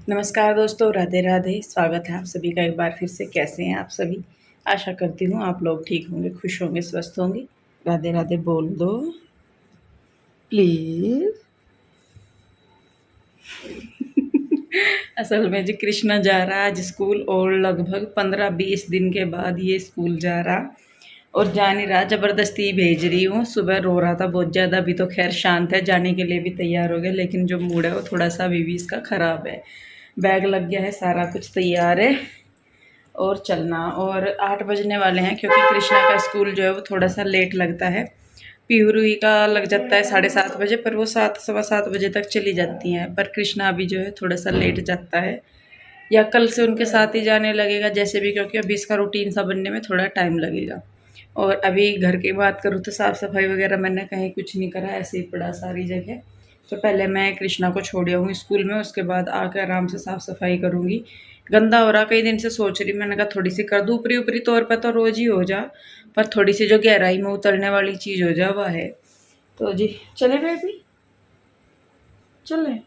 नमस्कार दोस्तों, राधे राधे। स्वागत है आप सभी का एक बार फिर से। कैसे हैं आप सभी? आशा करती हूँ आप लोग ठीक होंगे, खुश होंगे, स्वस्थ होंगे। राधे राधे बोल दो प्लीज़। असल में जी कृष्णा जा रहा आज स्कूल और लगभग 15-20 दिन के बाद ये स्कूल जा रहा और जा नहीं रहा, ज़बरदस्ती भेज रही हूँ। सुबह रो रहा था बहुत ज़्यादा, अभी तो खैर शांत है, जाने के लिए भी तैयार हो गया, लेकिन जो मूड है वो थोड़ा सा अभी भी इसका ख़राब है। बैग लग गया है, सारा कुछ तैयार है और चलना। और 8 बजने वाले हैं क्योंकि कृष्णा का स्कूल जो है वो थोड़ा सा लेट लगता है। पीहुरुई का लग जाता है 7:30 बजे, पर वो 7 सवा 7 बजे तक चली जाती हैं। पर कृष्णा अभी जो है थोड़ा सा लेट जाता है, या कल से उनके साथ ही जाने लगेगा जैसे भी, क्योंकि अभी इसका रूटीन सा बनने में थोड़ा टाइम लगेगा। और अभी घर की बात करूँ तो साफ़ सफाई वगैरह मैंने कहीं कुछ नहीं करा, ऐसे ही पड़ा सारी जगह। तो पहले मैं कृष्णा को छोड़ हूँ स्कूल में, उसके बाद आकर आराम से साफ़ सफाई करूँगी। गंदा हो रहा, कई दिन से सोच रही, मैंने कहा थोड़ी सी कर दूँ, ऊपरी ऊपरी तौर पर तो रोज़ ही हो जा, पर थोड़ी सी जो गहराई में उतरने वाली चीज़ हो जा वह है। तो जी चले बेबी, चले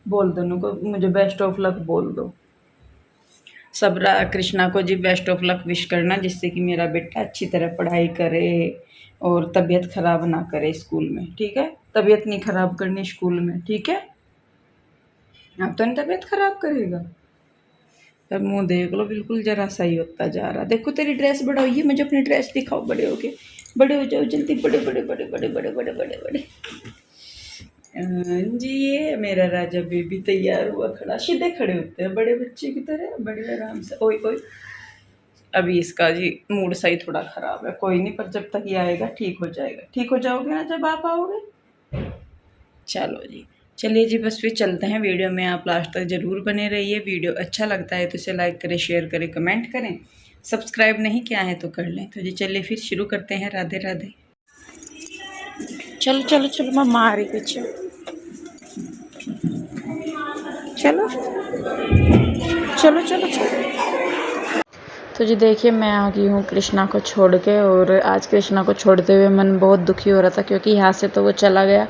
बोल दो उनको, मुझे बेस्ट ऑफ लक बोल दो। सब कृष्णा को जी बेस्ट ऑफ लक विश करना, जिससे कि मेरा बेटा अच्छी तरह पढ़ाई करे और तबीयत ख़राब ना करे स्कूल में, ठीक है? तबीयत नहीं ख़राब करनी स्कूल में, ठीक है? अब तो नहीं तबीयत ख़राब करेगा। पर मुँह देख लो, बिल्कुल जरा सा ही होता जा रहा। देखो तेरी ड्रेस बड़ा हुई है, मुझे अपनी ड्रेस दिखाओ, बड़े हो के, बड़े हो जाओ जल्दी, बड़े बड़े बड़े बड़े बड़े बड़े बड़े बड़े। जी ये मेरा राजा बेबी तैयार हुआ खड़ा, सीधे खड़े होते हैं बड़े बच्चे की तरह, बड़े आराम से। ओए ओए, अभी इसका जी मूड सही थोड़ा ख़राब है, कोई नहीं, पर जब तक ये आएगा ठीक हो जाएगा। ठीक हो जाओगे ना जब आप आओगे? चलो जी, चलिए जी, बस फिर चलते हैं। वीडियो में आप लास्ट तक ज़रूर बने रहिए। वीडियो अच्छा लगता है तो इसे लाइक करें, शेयर करें, कमेंट करें। सब्सक्राइब नहीं किया है तो कर लें। तो जी चलिए फिर शुरू करते हैं। राधे राधे। चलो चलो चलो, मैं मारी पीछे, चलो चलो चलो चलो। तो जी देखिए, मैं आ गई हूँ कृष्णा को छोड़ के, और आज कृष्णा को छोड़ते हुए मन बहुत दुखी हो रहा था, क्योंकि यहाँ से तो वो चला गया,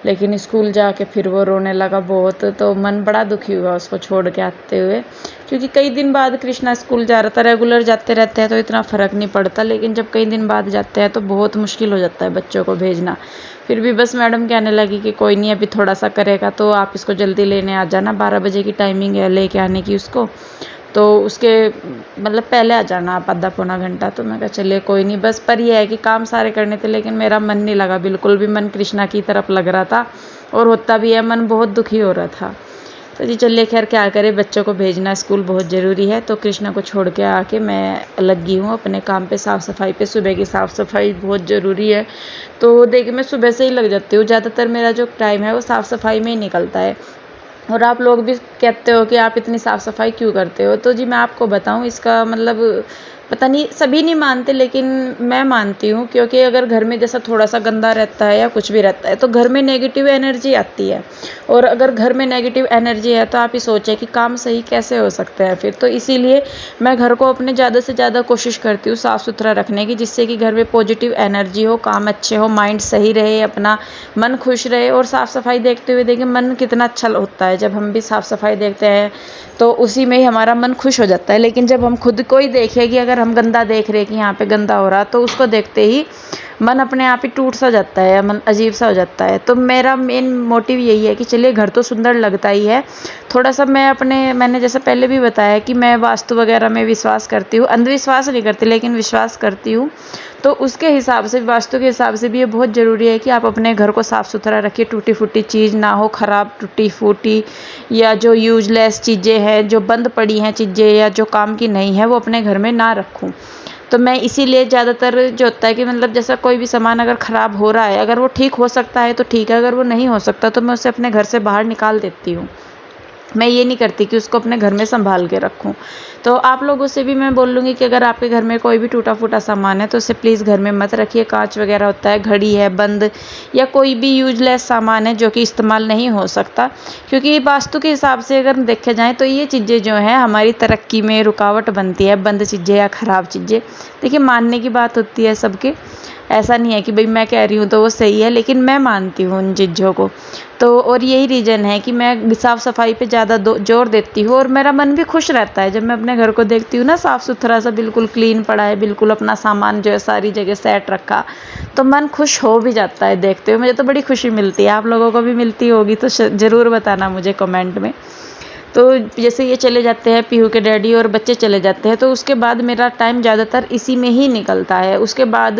लेकिन स्कूल जाके फिर वो रोने लगा बहुत। तो मन बड़ा दुखी हुआ उसको छोड़ के आते हुए, क्योंकि कई दिन बाद कृष्णा स्कूल जा रहा था। रेगुलर जाते रहते हैं तो इतना फ़र्क नहीं पड़ता, लेकिन जब कई दिन बाद जाते हैं तो बहुत मुश्किल हो जाता है बच्चों को भेजना। फिर भी बस मैडम कहने लगी कि कोई नहीं, अभी थोड़ा सा करेगा तो आप इसको जल्दी लेने आ जाना, 12 बजे की टाइमिंग है लेके आने की उसको, तो उसके मतलब पहले आ जाना आप, आधा पौना घंटा। तो मैं कहा चलिए कोई नहीं, बस पर यह है कि काम सारे करने थे, लेकिन मेरा मन नहीं लगा बिल्कुल भी, मन कृष्णा की तरफ लग रहा था, और होता भी है, मन बहुत दुखी हो रहा था। तो जी चलिए, खैर क्या करे, बच्चों को भेजना स्कूल बहुत ज़रूरी है। तो कृष्णा को छोड़ के आके मैं लगी हूँ अपने काम पे, साफ़ सफाई पे। सुबह की साफ़ सफाई बहुत ज़रूरी है, तो देखिए मैं सुबह से ही लग जाती हूँ, ज़्यादातर मेरा जो टाइम है वो साफ़ सफाई में ही निकलता है। और आप लोग भी कहते हो कि आप इतनी साफ़ सफाई क्यों करते हो, तो जी मैं आपको बताऊं, इसका मतलब पता नहीं, सभी नहीं मानते लेकिन मैं मानती हूँ, क्योंकि अगर घर में जैसा थोड़ा सा गंदा रहता है या कुछ भी रहता है तो घर में नेगेटिव एनर्जी आती है, और अगर घर में नेगेटिव एनर्जी है तो आप ही सोचें कि काम सही कैसे हो सकता है फिर। तो इसीलिए मैं घर को अपने ज़्यादा से ज़्यादा कोशिश करती हूँ साफ़ सुथरा रखने की, जिससे कि घर में पॉजिटिव एनर्जी हो, काम अच्छे हो, माइंड सही रहे, अपना मन खुश रहे। और साफ़ सफाई देखते हुए देखिए मन कितना अच्छा होता है, जब हम भी साफ़ सफाई देखते हैं तो उसी में ही हमारा मन खुश हो जाता है। लेकिन जब हम खुद को ही देखें कि अगर हम गंदा देख रहे हैं कि यहाँ पे गंदा हो रहा, तो उसको देखते ही मन अपने आप ही टूट सा जाता है, मन अजीब सा हो जाता है। तो मेरा मेन मोटिव यही है कि चलिए घर तो सुंदर लगता ही है, थोड़ा सा मैंने जैसे पहले भी बताया कि मैं वास्तु वगैरह में विश्वास करती हूँ, अंधविश्वास नहीं करती लेकिन विश्वास करती हूँ। तो उसके हिसाब से, वास्तु के हिसाब से भी ये बहुत ज़रूरी है कि आप अपने घर को साफ़ सुथरा रखिए, टूटी फूटी चीज़ ना हो, ख़राब टूटी फूटी या जो यूजलेस चीज़ें हैं, जो बंद पड़ी हैं चीज़ें या जो काम की नहीं है, वो अपने घर में ना रखूँ। तो मैं इसीलिए ज़्यादातर जो होता है कि मतलब जैसा कोई भी सामान अगर ख़राब हो रहा है, अगर वो ठीक हो सकता है तो ठीक है, अगर वो नहीं हो सकता तो मैं उसे अपने घर से बाहर निकाल देती हूँ। मैं ये नहीं करती कि उसको अपने घर में संभाल के रखूं। तो आप लोगों से भी मैं बोल लूँगी कि अगर आपके घर में कोई भी टूटा फूटा सामान है तो उसे प्लीज़ घर में मत रखिए। कांच वगैरह होता है, घड़ी है बंद, या कोई भी यूजलेस सामान है जो कि इस्तेमाल नहीं हो सकता, क्योंकि वास्तु के हिसाब से अगर देखे जाएँ तो ये चीज़ें जो हैं हमारी तरक्की में रुकावट बनती है, बंद चीज़ें या ख़राब चीज़ें। देखिए मानने की बात होती है सबके, ऐसा नहीं है कि भाई मैं कह रही हूँ तो वो सही है, लेकिन मैं मानती हूँ उन चीज़ों को। तो और यही रीज़न है कि मैं साफ़ सफाई पे ज़्यादा जोर देती हूँ, और मेरा मन भी खुश रहता है जब मैं अपने घर को देखती हूँ ना, साफ़ सुथरा सा बिल्कुल क्लीन पड़ा है, बिल्कुल अपना सामान जो है सारी जगह सेट रखा, तो मन खुश हो भी जाता है देखते हुए। मुझे तो बड़ी खुशी मिलती है, आप लोगों को भी मिलती होगी तो ज़रूर बताना मुझे कमेंट में। तो जैसे ये चले जाते हैं पीहू के डैडी और बच्चे चले जाते हैं, तो उसके बाद मेरा टाइम ज़्यादातर इसी में ही निकलता है। उसके बाद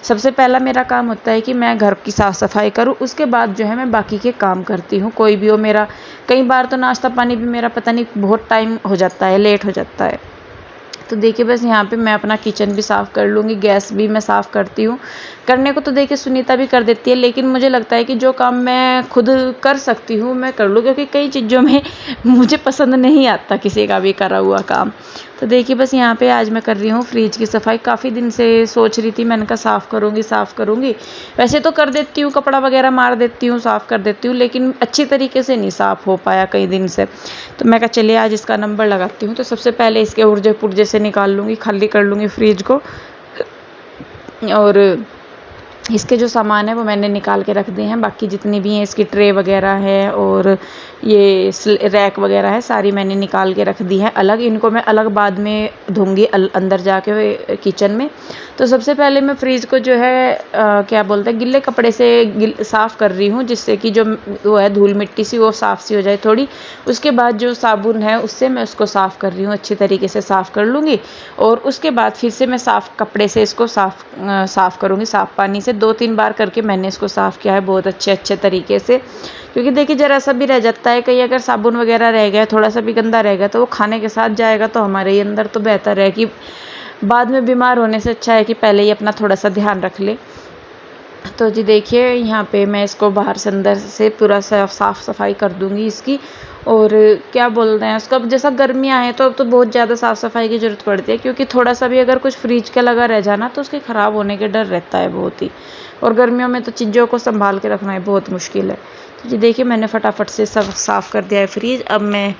सबसे पहला मेरा काम होता है कि मैं घर की साफ़ सफाई करूँ, उसके बाद जो है मैं बाकी के काम करती हूँ, कोई भी हो मेरा। कई बार तो नाश्ता पानी भी मेरा पता नहीं बहुत टाइम हो जाता है, लेट हो जाता है। तो देखिए बस यहाँ पे मैं अपना किचन भी साफ़ कर लूँगी, गैस भी मैं साफ़ करती हूँ। करने को तो देखिए सुनीता भी कर देती है, लेकिन मुझे लगता है कि जो काम मैं खुद कर सकती हूँ मैं कर लूँ, क्योंकि कई चीज़ों में मुझे पसंद नहीं आता किसी का भी करा हुआ काम। तो देखिए बस यहाँ पे आज मैं कर रही हूँ फ्रिज की सफाई। काफ़ी दिन से सोच रही थी, मैंने कहा साफ़ करूँगी। वैसे तो कर देती हूँ, कपड़ा वगैरह मार देती हूँ, साफ़ कर देती हूँ, लेकिन अच्छी तरीके से नहीं साफ़ हो पाया कई दिन से। तो मैं कहा चलिए आज इसका नंबर लगाती हूँ। तो सबसे पहले इसके ऊर्जे पुर्जे से निकाल लूँगी, खाली कर लूँगी फ्रिज को, और इसके जो सामान है वो मैंने निकाल के रख दिए हैं। बाकी जितनी भी हैं इसकी ट्रे वगैरह है और ये रैक वगैरह है, सारी मैंने निकाल के रख दी है अलग। इनको मैं अलग बाद में धोंगी अंदर जाके किचन में। तो सबसे पहले मैं फ्रिज को जो है क्या बोलते हैं, गिल्ले कपड़े से साफ़ कर रही हूँ, जिससे कि जो वो है धूल मिट्टी सी वो साफ़ सी हो जाए थोड़ी। उसके बाद जो साबुन है उससे मैं उसको साफ़ कर रही हूँ, अच्छी तरीके से साफ़ कर लूँगी। और उसके बाद फिर से मैं साफ़ कपड़े से इसको साफ़ करूँगी, साफ़ पानी से 2-3 बार करके मैंने इसको साफ़ किया है बहुत अच्छे तरीके से। क्योंकि देखिए ज़रा सा भी रह जाता है, कहीं अगर साबुन वगैरह रह गया, थोड़ा सा भी गंदा रह गया, तो वो खाने के साथ जाएगा तो हमारे ही अंदर, तो बेहतर है कि बाद में बीमार होने से अच्छा है कि पहले ही अपना थोड़ा सा ध्यान रख ले। तो जी देखिए यहाँ पे मैं इसको बाहर से अंदर से पूरा साफ़ सफाई कर दूँगी इसकी। और क्या बोलते हैं उसको, अब जैसा गर्मियाँ हैं तो अब तो बहुत ज़्यादा साफ़ सफाई की ज़रूरत पड़ती है, क्योंकि थोड़ा सा भी अगर कुछ फ्रिज का लगा रह जाना तो उसके ख़राब होने के डर रहता है बहुत ही। और गर्मियों में तो चीज़ों को संभाल के रखना ही बहुत मुश्किल है। तो जी देखिए मैंने फटाफट से सब साफ़ कर दिया है फ्रिज। अब मैं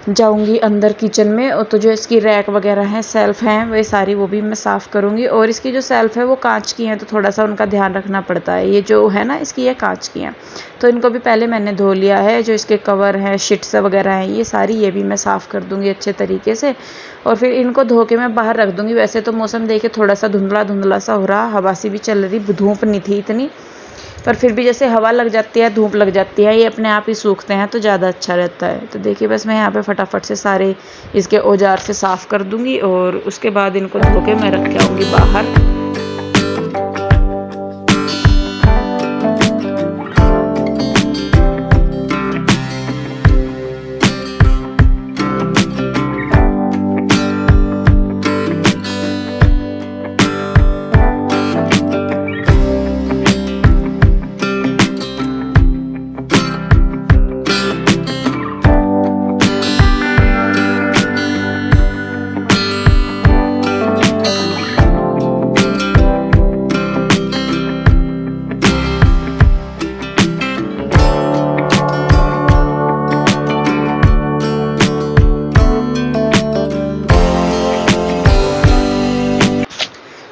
जाऊंगी अंदर किचन में, और तो जो इसकी रैक वगैरह हैं, सेल्फ़ हैं, वे सारी वो भी मैं साफ़ करूंगी। और इसकी जो सेल्फ़ है वो कांच की हैं, तो थोड़ा सा उनका ध्यान रखना पड़ता है। ये जो है ना इसकी, ये कांच की हैं, तो इनको भी पहले मैंने धो लिया है। जो इसके कवर हैं, शीट्स वगैरह हैं, ये सारी ये भी मैं साफ़ कर दूँगी अच्छे तरीके से। और फिर इनको धो के मैं बाहर रख दूँगी। वैसे तो मौसम देखिए थोड़ा सा धुंधला सा हो रहा, हवा सी भी चल रही, धूप नहीं थी इतनी, पर फिर भी जैसे हवा लग जाती है, धूप लग जाती है, ये अपने आप ही सूखते हैं तो ज़्यादा अच्छा रहता है। तो देखिए बस मैं यहाँ पे फटाफट से सारे इसके औजार से साफ़ कर दूँगी, और उसके बाद इनको धो के मैं रख के आऊँगी बाहर।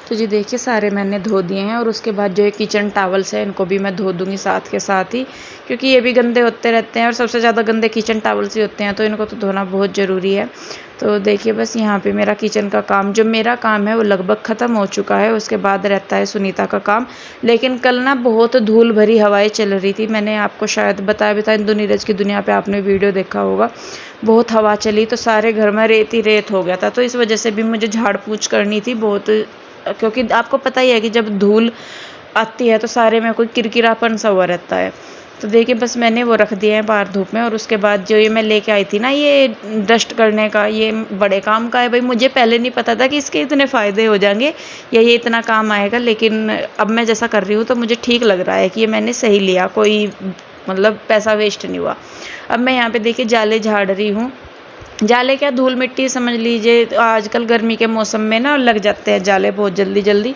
तो जी देखिए सारे मैंने धो दिए हैं, और उसके बाद जो ये किचन टॉवल्स है इनको भी मैं धो दूँगी साथ के साथ ही, क्योंकि ये भी गंदे होते रहते हैं, और सबसे ज़्यादा गंदे किचन टॉवल्स ही होते हैं, तो इनको तो धोना बहुत ज़रूरी है। तो देखिए बस यहाँ पे मेरा किचन का काम, जो मेरा काम है वो लगभग ख़त्म हो चुका है। उसके बाद रहता है सुनीता का काम। लेकिन कल ना बहुत धूल भरी हवाएं चल रही थी, मैंने आपको शायद बताया भी था, इंदु नीरज की दुनिया पे आपने वीडियो देखा होगा। बहुत हवा चली तो सारे घर में रेत ही रेत हो गया था, तो इस वजह से भी मुझे झाड़ पूछ करनी थी बहुत, क्योंकि आपको पता ही है कि जब धूल आती है तो सारे में कोई किरकिरापन सा हुआ रहता है। तो देखिए बस मैंने वो रख दिए हैं बाहर धूप में। और उसके बाद जो ये मैं लेके आई थी ना, ये डस्ट करने का, ये बड़े काम का है भाई। मुझे पहले नहीं पता था कि इसके इतने फ़ायदे हो जाएंगे या ये इतना काम आएगा, लेकिन अब मैं जैसा कर रही हूँ तो मुझे ठीक लग रहा है कि ये मैंने सही लिया, कोई मतलब पैसा वेस्ट नहीं हुआ। अब मैं यहाँ पे देखिए जाले झाड़ रही हूँ। जाले क्या, धूल मिट्टी समझ लीजिए, आजकल गर्मी के मौसम में ना लग जाते हैं जाले बहुत जल्दी।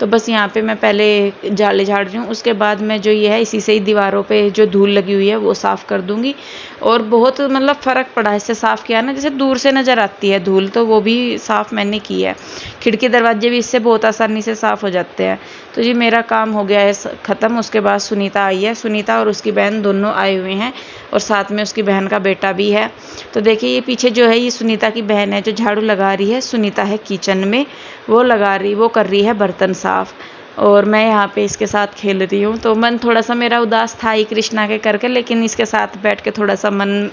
तो बस यहाँ पे मैं पहले जाले झाड़ रही हूँ, उसके बाद मैं जो ये है इसी से ही दीवारों पे जो धूल लगी हुई है वो साफ़ कर दूँगी। और बहुत मतलब फ़र्क पड़ा है इससे साफ़ किया ना, जैसे दूर से नज़र आती है धूल तो वो भी साफ़ मैंने की है। खिड़की दरवाजे भी इससे बहुत आसानी से साफ़ हो जाते हैं। तो जी मेरा काम हो गया है ख़त्म। उसके बाद सुनीता आई है, सुनीता और उसकी बहन दोनों आए हुए हैं और साथ में उसकी बहन का बेटा भी है। तो देखिए ये पीछे जो है ये सुनीता की बहन है जो झाड़ू लगा रही है, सुनीता है किचन में, वो कर रही है बर्तन साफ़ और मैं यहाँ पे इसके साथ खेल रही हूँ। तो मन थोड़ा सा मेरा उदास था ही कृष्णा के करके, लेकिन इसके साथ बैठ के थोड़ा सा मन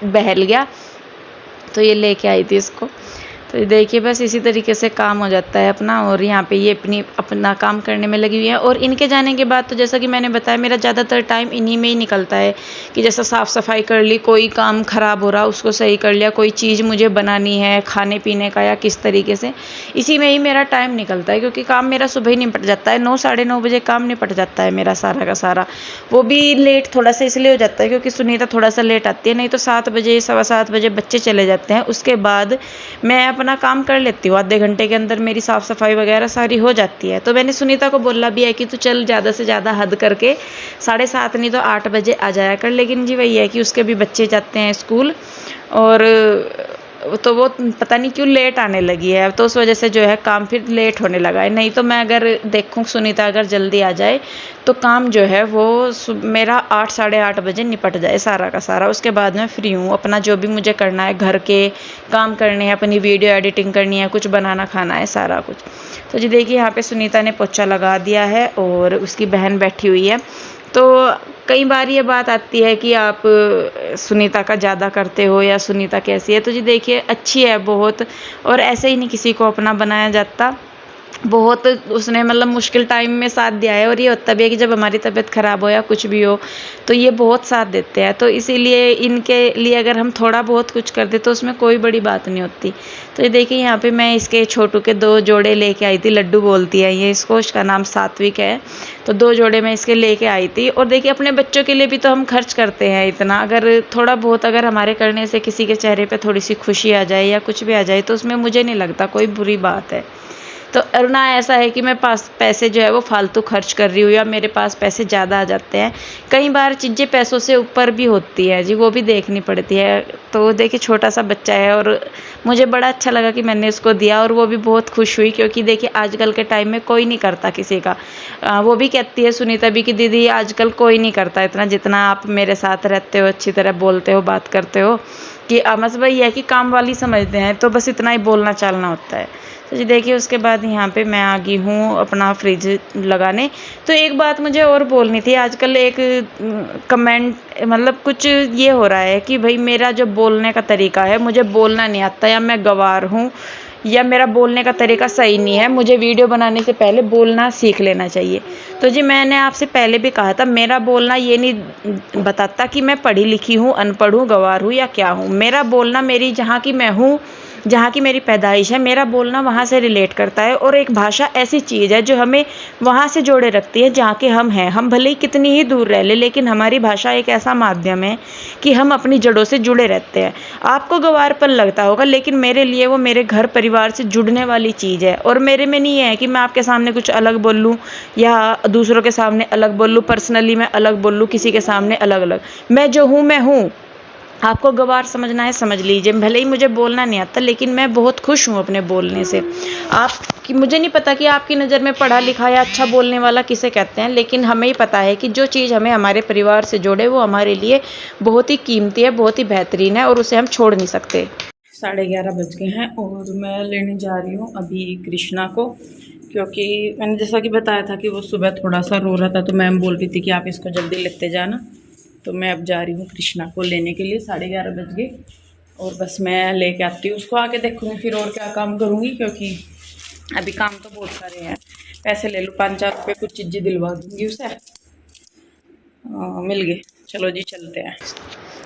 बहल गया, तो ये लेके आई थी इसको। तो देखिए बस इसी तरीके से काम हो जाता है अपना। और यहाँ पे ये अपना काम करने में लगी हुई है। और इनके जाने के बाद तो जैसा कि मैंने बताया मेरा ज़्यादातर टाइम इन्हीं में ही निकलता है कि जैसा साफ़ सफाई कर ली, कोई काम ख़राब हो रहा उसको सही कर लिया, कोई चीज़ मुझे बनानी है खाने पीने का या किस तरीके से, इसी में ही मेरा टाइम निकलता है। क्योंकि काम मेरा सुबह ही निपट जाता है, 9 साढ़े 9 बजे काम निपट जाता है मेरा सारा का सारा। वो भी लेट थोड़ा सा इसलिए हो जाता है क्योंकि सुनीता थोड़ा सा लेट आती है, नहीं तो 7 बजे 7:15 बजे बच्चे चले जाते हैं। उसके बाद मैं अपना काम कर लेती हूँ, आधे घंटे के अंदर मेरी साफ़ सफाई वगैरह सारी हो जाती है। तो मैंने सुनीता को बोला भी है कि तू चल ज़्यादा से ज़्यादा हद करके 7:30 नहीं तो 8 बजे आ जाया कर, लेकिन जी वही है कि उसके भी बच्चे जाते हैं स्कूल और तो वो पता नहीं क्यों लेट आने लगी है, तो उस वजह से जो है काम फिर लेट होने लगा है। नहीं तो मैं अगर देखूँ सुनीता अगर जल्दी आ जाए तो काम जो है वो मेरा 8 साढ़े 8 बजे निपट जाए सारा का सारा। उसके बाद मैं फ्री हूँ, अपना जो भी मुझे करना है, घर के काम करने हैं, अपनी वीडियो एडिटिंग करनी है, कुछ बनाना खाना है, सारा कुछ। तो जी देखिए यहाँ पे सुनीता ने पोछा लगा दिया है और उसकी बहन बैठी हुई है। तो कई बार ये बात आती है कि आप सुनीता का ज़्यादा करते हो या सुनीता कैसी है। तो जी देखिए अच्छी है बहुत, और ऐसे ही नहीं किसी को अपना बनाया जाता। बहुत उसने मतलब मुश्किल टाइम में साथ दिया है, और ये होता भी है कि जब हमारी तबीयत ख़राब हो या कुछ भी हो तो ये बहुत साथ देते हैं। तो इसीलिए इनके लिए अगर हम थोड़ा बहुत कुछ कर दे तो उसमें कोई बड़ी बात नहीं होती। तो ये देखिए यहाँ पे मैं इसके छोटू के 2 जोड़े लेके आई थी, लड्डू बोलती है ये इसको, इसका नाम सात्विक है। तो 2 जोड़े मैं इसके लेके आई थी। और देखिए अपने बच्चों के लिए भी तो हम खर्च करते हैं इतना, अगर थोड़ा बहुत अगर हमारे करने से किसी के चेहरे पे थोड़ी सी खुशी आ जाए या कुछ भी आ जाए तो उसमें मुझे नहीं लगता कोई बुरी बात है। तो और ना ऐसा है कि मैं पास पैसे जो है वो फालतू खर्च कर रही हूँ या मेरे पास पैसे ज़्यादा आ जाते हैं। कई बार चीज़ें पैसों से ऊपर भी होती है जी, वो भी देखनी पड़ती है। तो देखिए छोटा सा बच्चा है और मुझे बड़ा अच्छा लगा कि मैंने उसको दिया, और वो भी बहुत खुश हुई क्योंकि देखिए आजकल के टाइम में कोई नहीं करता किसी का। वो भी कहती है सुनीता भी कि दीदी आजकल कोई नहीं करता इतना जितना आप मेरे साथ रहते हो, अच्छी तरह बोलते हो, बात करते हो, कि बस वही है कि काम वाली समझते हैं, तो बस इतना ही बोलना चालना होता है। तो जी देखिए उसके बाद यहाँ पे मैं आ गई हूँ अपना फ्रिज लगाने। तो एक बात मुझे और बोलनी थी, आजकल एक कमेंट मतलब कुछ ये हो रहा है कि भाई मेरा जो बोलने का तरीका है, मुझे बोलना नहीं आता या मैं गंवार हूँ या मेरा बोलने का तरीका सही नहीं है, मुझे वीडियो बनाने से पहले बोलना सीख लेना चाहिए। तो जी मैंने आपसे पहले भी कहा था मेरा बोलना ये नहीं बताता कि मैं पढ़ी लिखी हूँ, अनपढ़ हूँ, गंवार हूँ या क्या हूँ। मेरा बोलना मेरी जहाँ की मैं हूँ, जहाँ की मेरी पैदाइश है, मेरा बोलना वहाँ से रिलेट करता है। और एक भाषा ऐसी चीज़ है जो हमें वहाँ से जोड़े रखती है जहाँ के हम हैं। हम भले ही कितनी ही दूर रह ले, लेकिन हमारी भाषा एक ऐसा माध्यम है कि हम अपनी जड़ों से जुड़े रहते हैं। आपको गंवारपन लगता होगा, लेकिन मेरे लिए वो मेरे घर परिवार से जुड़ने वाली चीज़ है। और मेरे में नहीं है कि मैं आपके सामने कुछ अलग बोलूँ या दूसरों के सामने अलग बोलूँ, पर्सनली मैं अलग बोलूँ, किसी के सामने अलग अलग। मैं जो हूँ मैं हूँ। आपको गंवार समझना है समझ लीजिए, भले ही मुझे बोलना नहीं आता लेकिन मैं बहुत खुश हूँ अपने बोलने से। आपकी मुझे नहीं पता कि आपकी नज़र में पढ़ा लिखा या अच्छा बोलने वाला किसे कहते हैं, लेकिन हमें ही पता है कि जो चीज़ हमें हमारे परिवार से जोड़े वो हमारे लिए बहुत ही कीमती है, बहुत ही बेहतरीन है और उसे हम छोड़ नहीं सकते। 11:30 बज गए हैं और मैं लेने जा रही हूँ अभी कृष्णा को, क्योंकि मैंने जैसा कि बताया था कि वो सुबह थोड़ा सा रो रहा था, तो मैम बोल रही थी कि आप इसको जल्दी लेते जाना। तो मैं अब जा रही हूँ कृष्णा को लेने के लिए, 11:30 बज गए और बस मैं लेके आती हूँ उसको, आके देखूँगी फिर और क्या काम करूँगी, क्योंकि अभी काम तो बहुत सारे हैं। पैसे ले लूँ 5-4 रुपये, कुछ चीज़ें दिलवा दूँगी उसे। मिल गए, चलो जी चलते हैं।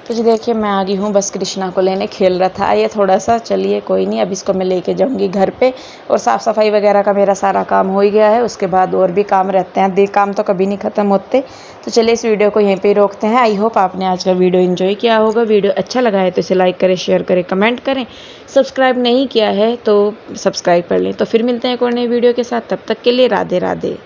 तो जी देखिए मैं आ गई हूँ बस कृष्णा को लेने, खेल रहा था ये थोड़ा सा। चलिए कोई नहीं, अब इसको मैं लेके जाऊँगी घर पे और साफ़ सफाई वगैरह का मेरा सारा काम हो ही गया है। उसके बाद और भी काम रहते हैं, काम तो कभी नहीं ख़त्म होते। तो चलिए इस वीडियो को यहीं पे ही रोकते हैं। आई होप आपने आज का वीडियो एंजॉय किया होगा। वीडियो अच्छा लगा है तो इसे लाइक करें, शेयर करें, कमेंट करें। सब्सक्राइब नहीं किया है तो सब्सक्राइब कर लें। तो फिर मिलते हैं एक और नई वीडियो के साथ, तब तक के लिए राधे राधे।